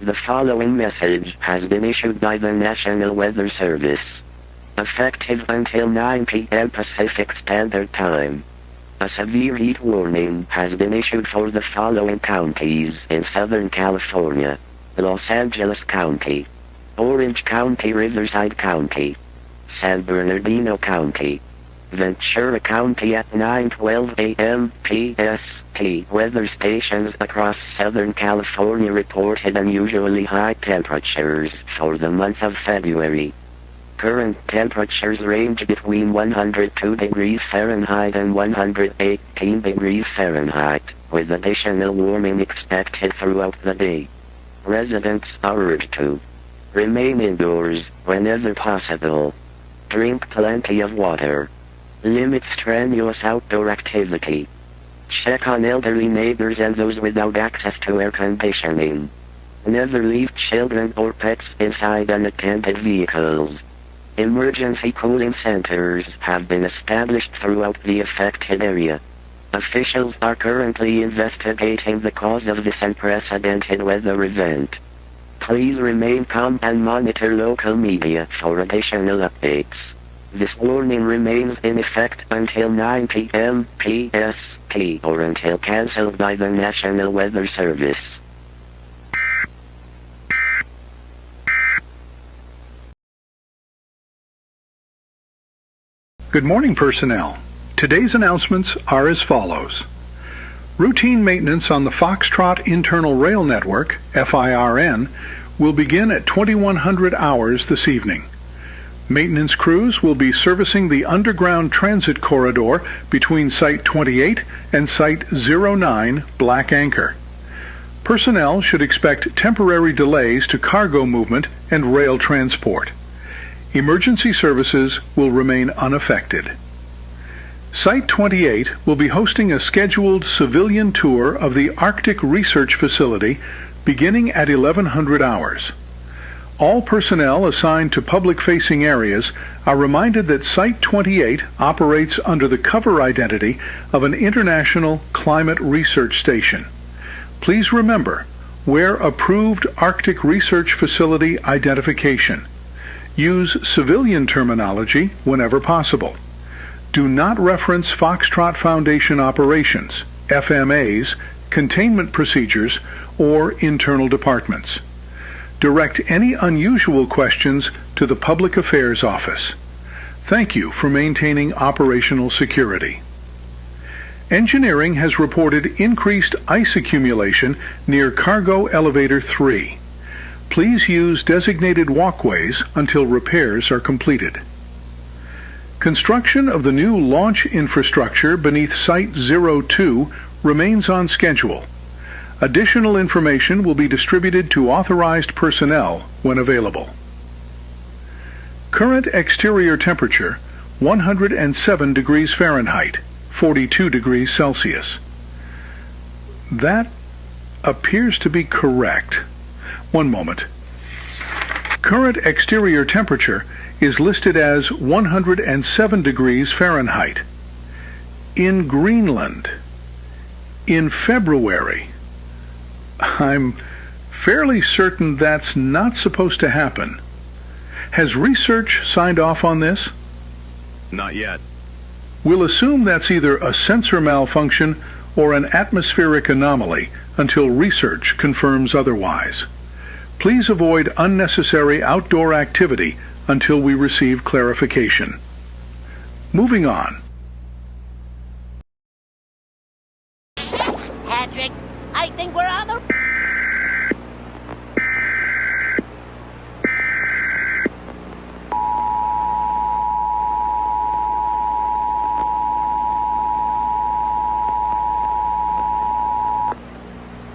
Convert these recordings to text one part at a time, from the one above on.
The following message has been issued by the National Weather Service. Effective until 9 p.m. Pacific Standard Time. A severe heat warning has been issued for the following counties in Southern California: Los Angeles County, Orange County, Riverside County, San Bernardino County, Ventura County. At 9:12 a.m. PST, weather stations across Southern California reported unusually high temperatures for the month of February. Current temperatures range between 102 degrees Fahrenheit and 118 degrees Fahrenheit, with additional warming expected throughout the day. Residents are urged to remain indoors whenever possible. Drink plenty of water. Limit strenuous outdoor activity. Check on elderly neighbors and those without access to air conditioning. Never leave children or pets inside unattended vehicles. Emergency cooling centers have been established throughout the affected area. Officials are currently investigating the cause of this unprecedented weather event. Please remain calm and monitor local media for additional updates. This warning remains in effect until 9 p.m. PST or until cancelled by the National Weather Service. Good morning, personnel. Today's announcements are as follows. Routine maintenance on the Foxtrot Internal Rail Network, FIRN, will begin at 2100 hours this evening. Maintenance crews will be servicing the underground transit corridor between Site 28 and Site 09 Black Anchor. Personnel should expect temporary delays to cargo movement and rail transport. Emergency services will remain unaffected. Site 28 will be hosting a scheduled civilian tour of the Arctic Research Facility beginning at 1100 hours. All personnel assigned to public-facing areas are reminded that Site 28 operates under the cover identity of an international climate research station. Please remember, wear approved Arctic Research Facility identification. Use civilian terminology whenever possible. Do not reference Foxtrot Foundation operations, FMAs, containment procedures, or internal departments. Direct any unusual questions to the Public Affairs Office. Thank you for maintaining operational security. Engineering has reported increased ice accumulation near Cargo Elevator 3. Please use designated walkways until repairs are completed. Construction of the new launch infrastructure beneath Site 02 remains on schedule. Additional information will be distributed to authorized personnel when available. Current exterior temperature 107 degrees Fahrenheit, 42 degrees Celsius. That appears to be correct. One moment. Current exterior temperature is listed as 107 degrees Fahrenheit. In Greenland, in February, I'm fairly certain that's not supposed to happen. Has research signed off on this? Not yet. We'll assume that's either a sensor malfunction or an atmospheric anomaly until research confirms otherwise. Please avoid unnecessary outdoor activity until we receive clarification. Moving on. Patrick, I think we're on the...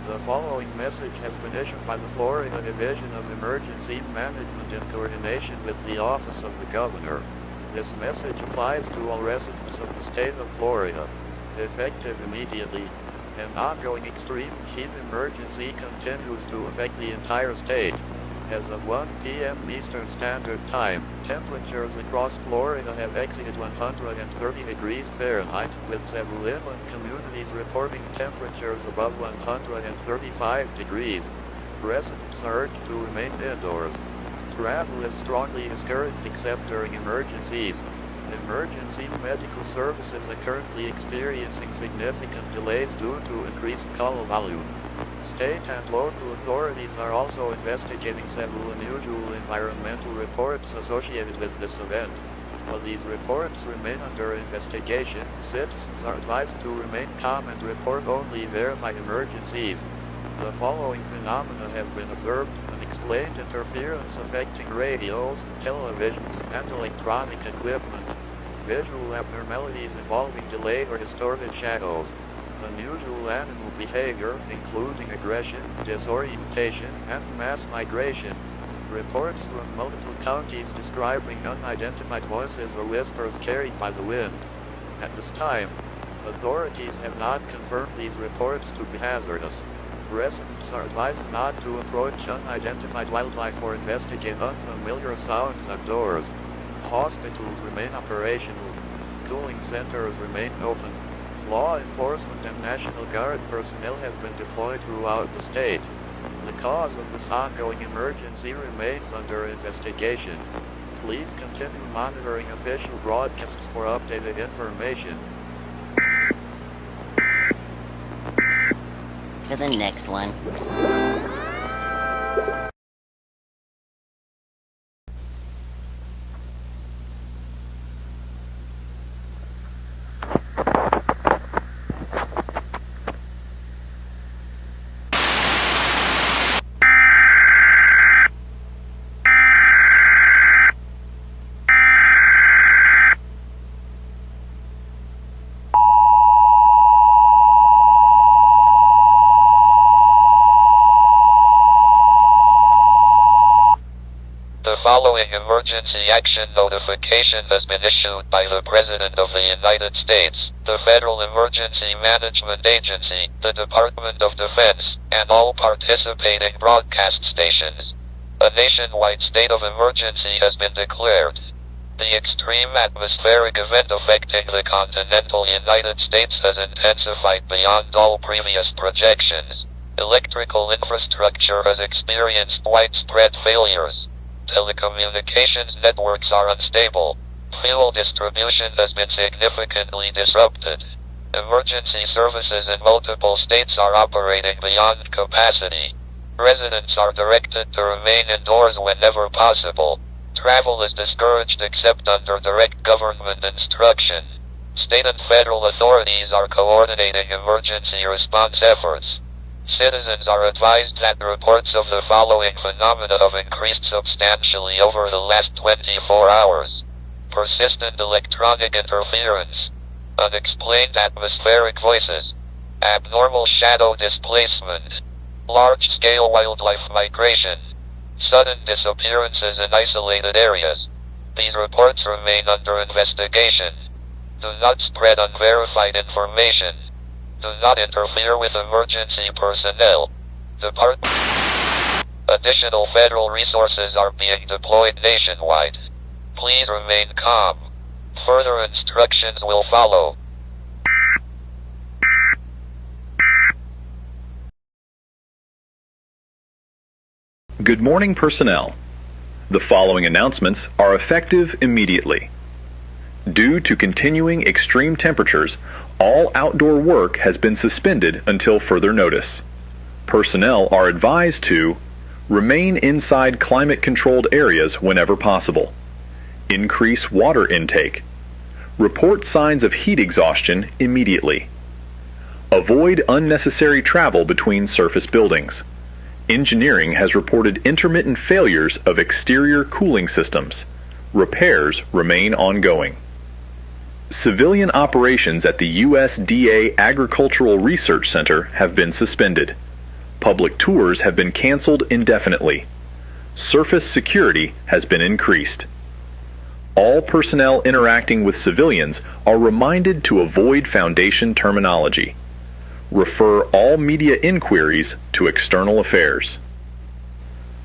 The following message has been issued by the Florida Division of Emergency Management in coordination with the Office of the Governor. This message applies to all residents of the state of Florida. Effective immediately, an ongoing extreme heat emergency continues to affect the entire state. As of 1 p.m. Eastern Standard Time, temperatures across Florida have exceeded 130 degrees Fahrenheit, with several inland communities reporting temperatures above 135 degrees. Residents are urged to remain indoors. Travel is strongly discouraged except during emergencies. Emergency medical services are currently experiencing significant delays due to increased call volume. State and local authorities are also investigating several unusual environmental reports associated with this event. While these reports remain under investigation, citizens are advised to remain calm and report only verified emergencies. The following phenomena have been observed: unexplained interference affecting radios, televisions, and electronic equipment. Visual abnormalities involving delayed or distorted shadows. Unusual animal behavior, including aggression, disorientation, and mass migration. Reports from multiple counties describing unidentified voices or whispers carried by the wind. At this time, authorities have not confirmed these reports to be hazardous. Residents are advised not to approach unidentified wildlife or investigate unfamiliar sounds outdoors. Hospitals remain operational. Cooling centers remain open. Law enforcement and National Guard personnel have been deployed throughout the state. The cause of this ongoing emergency remains under investigation. Please continue monitoring official broadcasts for updated information. To the next one. The following emergency action notification has been issued by the President of the United States, the Federal Emergency Management Agency, the Department of Defense, and all participating broadcast stations. A nationwide state of emergency has been declared. The extreme atmospheric event affecting the continental United States has intensified beyond all previous projections. Electrical infrastructure has experienced widespread failures. Telecommunications networks are unstable. Fuel distribution has been significantly disrupted. Emergency services in multiple states are operating beyond capacity. Residents are directed to remain indoors whenever possible. Travel is discouraged except under direct government instruction. State and federal authorities are coordinating emergency response efforts. Citizens are advised that reports of the following phenomena have increased substantially over the last 24 hours. Persistent electronic interference. Unexplained atmospheric voices. Abnormal shadow displacement. Large-scale wildlife migration. Sudden disappearances in isolated areas. These reports remain under investigation. Do not spread unverified information. Do not interfere with emergency personnel. Additional federal resources are being deployed nationwide. Please remain calm. Further instructions will follow. Good morning, personnel. The following announcements are effective immediately. Due to continuing extreme temperatures, all outdoor work has been suspended until further notice. Personnel are advised to remain inside climate-controlled areas whenever possible. Increase water intake. Report signs of heat exhaustion immediately. Avoid unnecessary travel between surface buildings. Engineering has reported intermittent failures of exterior cooling systems. Repairs remain ongoing. Civilian operations at the USDA Agricultural Research Center have been suspended. Public tours have been canceled indefinitely. Surface security has been increased. All personnel interacting with civilians are reminded to avoid Foundation terminology. Refer all media inquiries to External Affairs.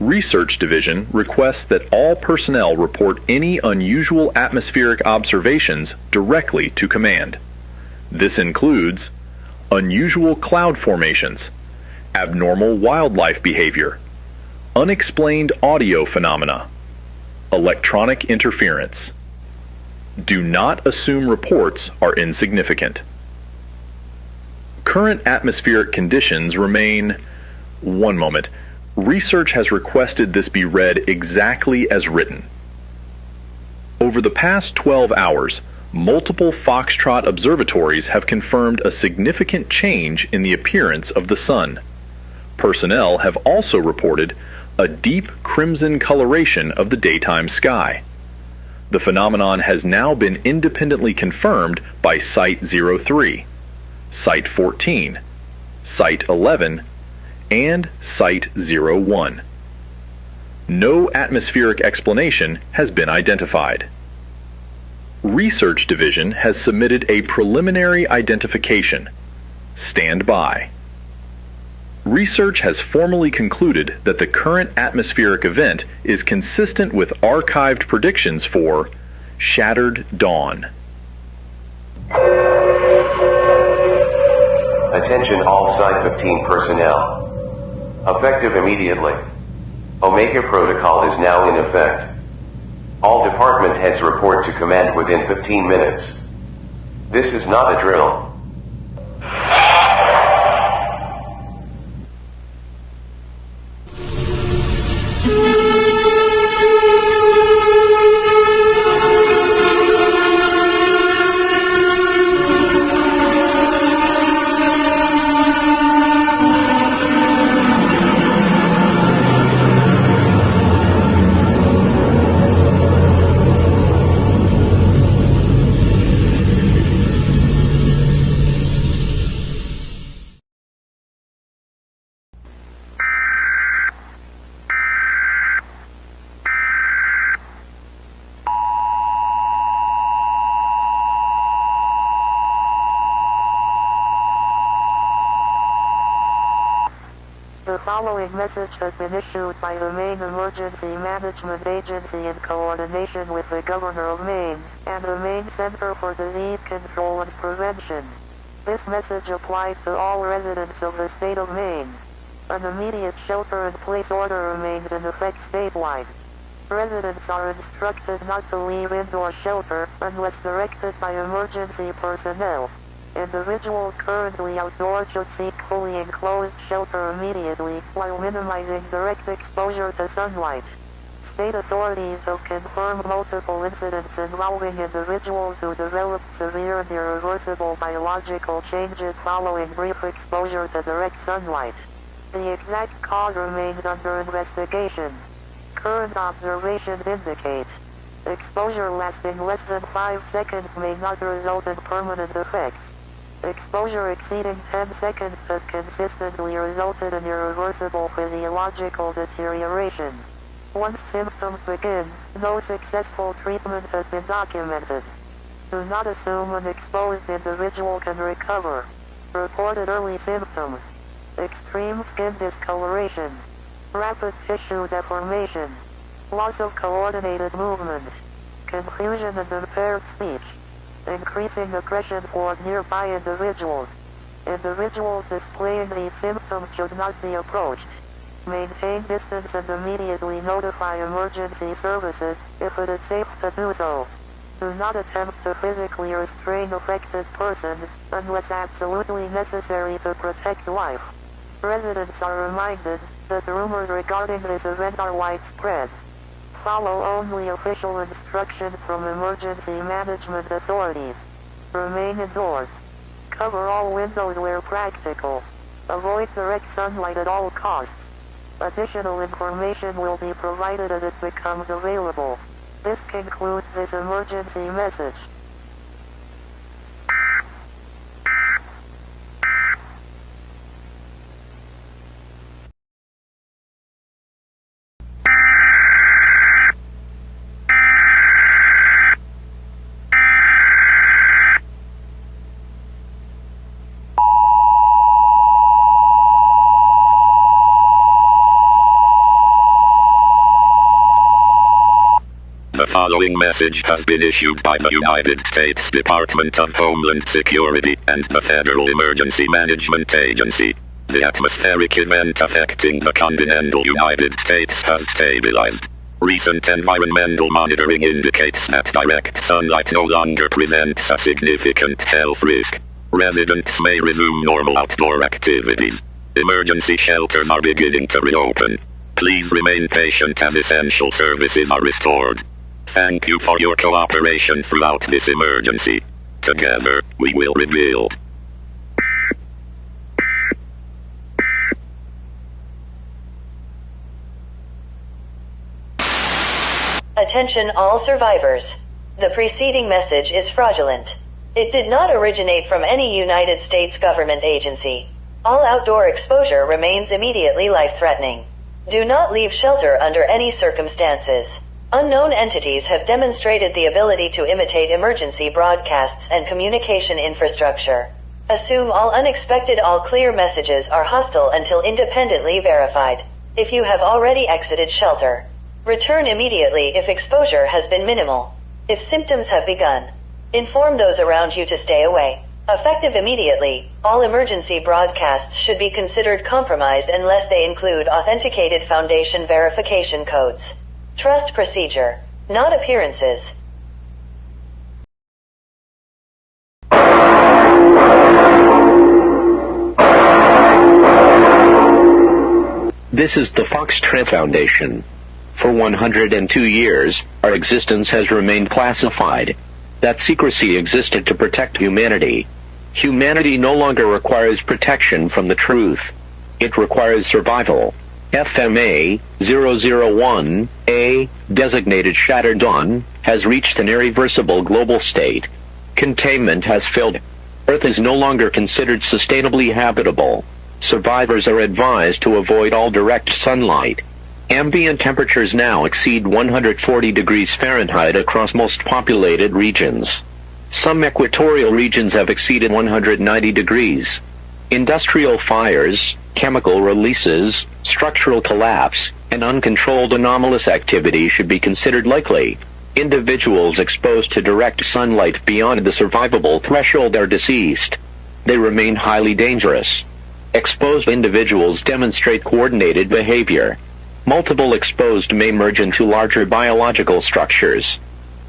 Research Division requests that all personnel report any unusual atmospheric observations directly to Command. This includes unusual cloud formations, abnormal wildlife behavior, Unexplained audio phenomena. Electronic interference. Do not assume reports are insignificant. Current atmospheric conditions remain... One moment. Research has requested this be read exactly as written. Over the past 12 hours, multiple Foxtrot observatories have confirmed a significant change in the appearance of the sun. Personnel have also reported a deep crimson coloration of the daytime sky. The phenomenon has now been independently confirmed by Site 03, Site 14, Site 11, and Site 01. No atmospheric explanation has been identified. Research Division has submitted a preliminary identification. Stand by. Research has formally concluded that the current atmospheric event is consistent with archived predictions for Shattered Dawn. Attention all Site 15 personnel. Effective immediately. Omega Protocol is now in effect. All department heads report to command within 15 minutes. This is not a drill. The following message has been issued by the Maine Emergency Management Agency in coordination with the Governor of Maine and the Maine Center for Disease Control and Prevention. This message applies to all residents of the state of Maine. An immediate shelter-in-place order remains in effect statewide. Residents are instructed not to leave indoor shelter unless directed by emergency personnel. Individuals currently outdoors should seek fully enclosed shelter immediately while minimizing direct exposure to sunlight. State authorities have confirmed multiple incidents involving individuals who developed severe and irreversible biological changes following brief exposure to direct sunlight. The exact cause remains under investigation. Current observations indicate exposure lasting less than 5 seconds may not result in permanent effects. Exposure exceeding 10 seconds has consistently resulted in irreversible physiological deterioration. Once symptoms begin, no successful treatment has been documented. Do not assume an exposed individual can recover. Reported early symptoms: extreme skin discoloration, rapid tissue deformation, loss of coordinated movement, confusion and impaired speech, increasing aggression toward nearby individuals. Individuals displaying these symptoms should not be approached. Maintain distance and immediately notify emergency services if it is safe to do so. Do not attempt to physically restrain affected persons unless absolutely necessary to protect life. Residents are reminded that rumors regarding this event are widespread. Follow only official instructions from emergency management authorities. Remain indoors. Cover all windows where practical. Avoid direct sunlight at all costs. Additional information will be provided as it becomes available. This concludes this emergency message. The following message has been issued by the United States Department of Homeland Security and the Federal Emergency Management Agency. The atmospheric event affecting the continental United States has stabilized. Recent environmental monitoring indicates that direct sunlight no longer presents a significant health risk. Residents may resume normal outdoor activities. Emergency shelters are beginning to reopen. Please remain patient as essential services are restored. Thank you for your cooperation throughout this emergency. Together, we will rebuild. Attention all survivors. The preceding message is fraudulent. It did not originate from any United States government agency. All outdoor exposure remains immediately life-threatening. Do not leave shelter under any circumstances. Unknown entities have demonstrated the ability to imitate emergency broadcasts and communication infrastructure. Assume all unexpected all clear messages are hostile until independently verified. If you have already exited shelter, return immediately if exposure has been minimal. If symptoms have begun, inform those around you to stay away. Effective immediately, all emergency broadcasts should be considered compromised unless they include authenticated foundation verification codes. Trust procedure, not appearances. This is the Foxtrot Foundation. For 102 years, our existence has remained classified. That secrecy existed to protect humanity. Humanity no longer requires protection from the truth. It requires survival. FMA 001A, designated Shattered Dawn, has reached an irreversible global state. Containment has failed. Earth is no longer considered sustainably habitable. Survivors are advised to avoid all direct sunlight. Ambient temperatures now exceed 140 degrees Fahrenheit across most populated regions. Some equatorial regions have exceeded 190 degrees. Industrial fires, chemical releases, structural collapse, and uncontrolled anomalous activity should be considered likely. Individuals exposed to direct sunlight beyond the survivable threshold are deceased. They remain highly dangerous. Exposed individuals demonstrate coordinated behavior. Multiple exposed may merge into larger biological structures.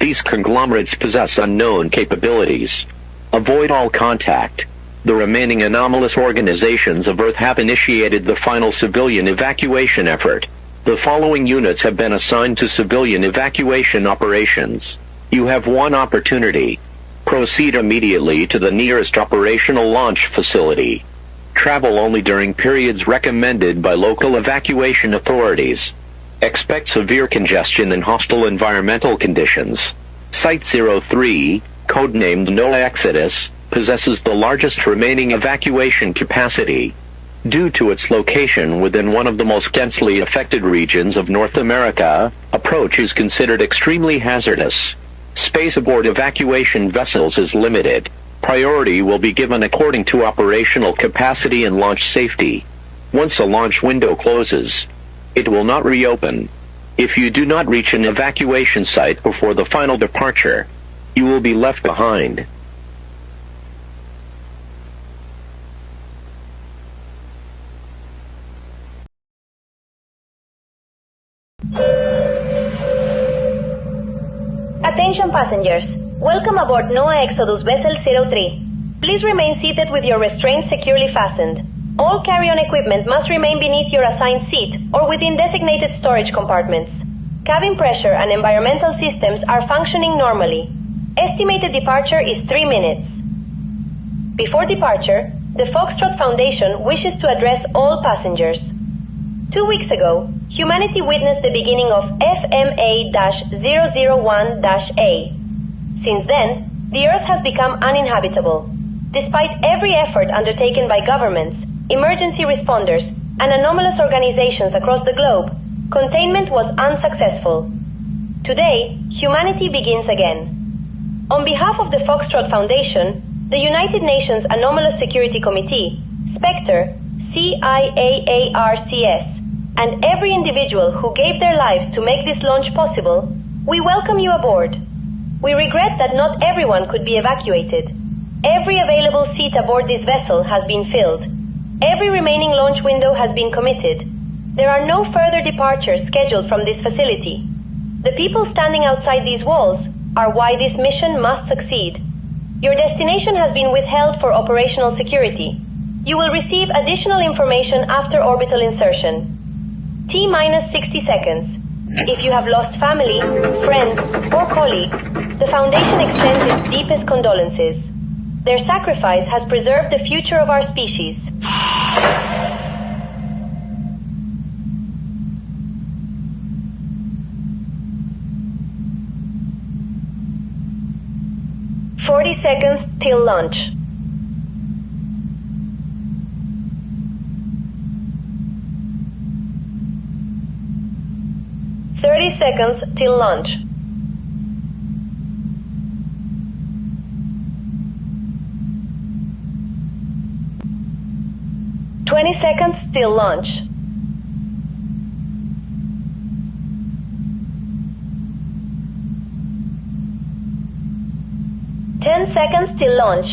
These conglomerates possess unknown capabilities. Avoid all contact. The remaining anomalous organizations of Earth have initiated the final civilian evacuation effort. The following units have been assigned to civilian evacuation operations. You have one opportunity. Proceed immediately to the nearest operational launch facility. Travel only during periods recommended by local evacuation authorities. Expect severe congestion and hostile environmental conditions. Site 03, codenamed No Exodus, possesses the largest remaining evacuation capacity. Due to its location within one of the most densely affected regions of North America, approach is considered extremely hazardous. Space aboard evacuation vessels is limited. Priority will be given according to operational capacity and launch safety. Once a launch window closes, it will not reopen. If you do not reach an evacuation site before the final departure, you will be left behind. Attention passengers. Welcome aboard NOAA Exodus Vessel 03. Please remain seated with your restraints securely fastened. All carry-on equipment must remain beneath your assigned seat or within designated storage compartments. Cabin pressure and environmental systems are functioning normally. Estimated departure is 3 minutes. Before departure, the Foxtrot Foundation wishes to address all passengers. 2 weeks ago, humanity witnessed the beginning of FMA-001-A. Since then, the Earth has become uninhabitable. Despite every effort undertaken by governments, emergency responders, and anomalous organizations across the globe, containment was unsuccessful. Today, humanity begins again. On behalf of the Foxtrot Foundation, the United Nations Anomalous Security Committee, SPECTRE, CIAARCS, and every individual who gave their lives to make this launch possible, we welcome you aboard. We regret that not everyone could be evacuated. Every available seat aboard this vessel has been filled. Every remaining launch window has been committed. There are no further departures scheduled from this facility. The people standing outside these walls are why this mission must succeed. Your destination has been withheld for operational security. You will receive additional information after orbital insertion. T-minus 60 seconds. If you have lost family, friends, or colleagues, the Foundation extends its deepest condolences. Their sacrifice has preserved the future of our species. "40 seconds till launch. "30 seconds till launch. "20 seconds till launch. "10 seconds till launch.